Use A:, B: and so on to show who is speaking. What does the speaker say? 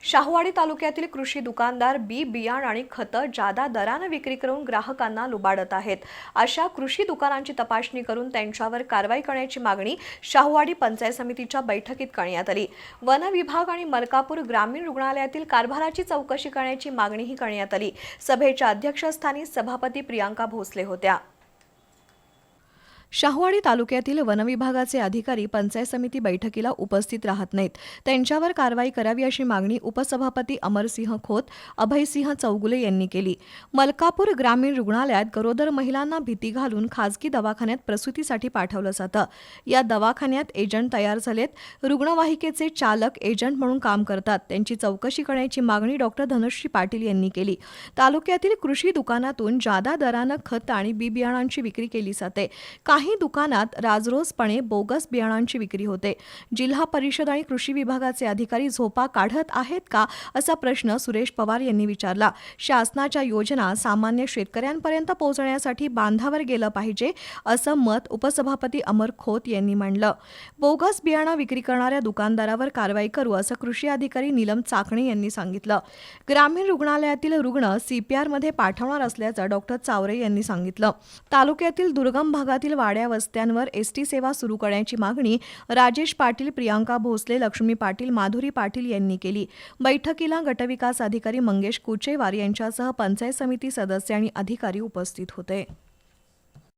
A: शाहूवाडी तालुक्यातील कृषी दुकानदार बी बियाण आणि खतं जादा दराने विक्री करून ग्राहकांना लुबाडत आहेत। अशा कृषी दुकानांची तपासणी करून त्यांच्यावर कारवाई करण्याची मागणी शाहूवाडी पंचायत समितीच्या बैठकीत करण्यात आली। वन विभाग आणि मलकापूर ग्रामीण रुग्णालयातील कारभाराची चौकशी करण्याची मागणीही करण्यात आली। सभेच्या अध्यक्षस्थानी सभापती प्रियांका भोसले होत्या। शाहूवाडी तालुक्यातील वन विभागाचे अधिकारी पंचायत समिती बैठकीला उपस्थित राहत नाहीत। त्यांच्यावर कारवाई करावी अशी मागणी उपसभापती अमरसिंह खोत, अभयसिंह चौगुले यांनी केली। मलकापूर ग्रामीण रुग्णालयात गरोदर महिलांना भीती घालून खासगी दवाखान्यात प्रसूतीसाठी पाठवलं जातं। या दवाखान्यात एजंट तयार झालेत। रुग्णवाहिकेचे चालक एजंट म्हणून काम करतात। त्यांची चौकशी करण्याची मागणी डॉक्टर धनुश्री पाटील यांनी केली। तालुक्यातील कृषी दुकानातून जादा दरानं खत आणि बी बियाणांची विक्री केली जाते। काही दुकानात राजरोसपणे बोगस बियाणांची विक्री होते। जिल्हा परिषद आणि कृषी विभागाचे अधिकारी झोपा काढत आहेत का असा प्रश्न सुरेश पवार यांनी विचारला। शासनाच्या योजना सामान्य शेतकऱ्यांपर्यंत पोहोचण्यासाठी बांधावर गेलं पाहिजे असं मत उपसभापती अमर खोत यांनी मांडलं। बोगस बियाणं विक्री करणाऱ्या दुकानदारावर कारवाई करू असं कृषी अधिकारी नीलम चाकणे यांनी सांगितलं। ग्रामीण रुग्णालयातील रुग्ण CPR मध्ये पाठवणार असल्याचं डॉक्टर चावरे यांनी सांगितलं। तालुक्यातील दुर्गम भागातील वाड्या वस्त्यांवर ST सेवा सुरू करण्याची मागणी राजेश पाटील, प्रियांका भोसले, लक्ष्मी पाटील, माधुरी पाटील यांनी केली। बैठकीला गटविकास अधिकारी मंगेश कुचेवार यांच्यासह पंचायत समिती सदस्य आणि अधिकारी उपस्थित होते।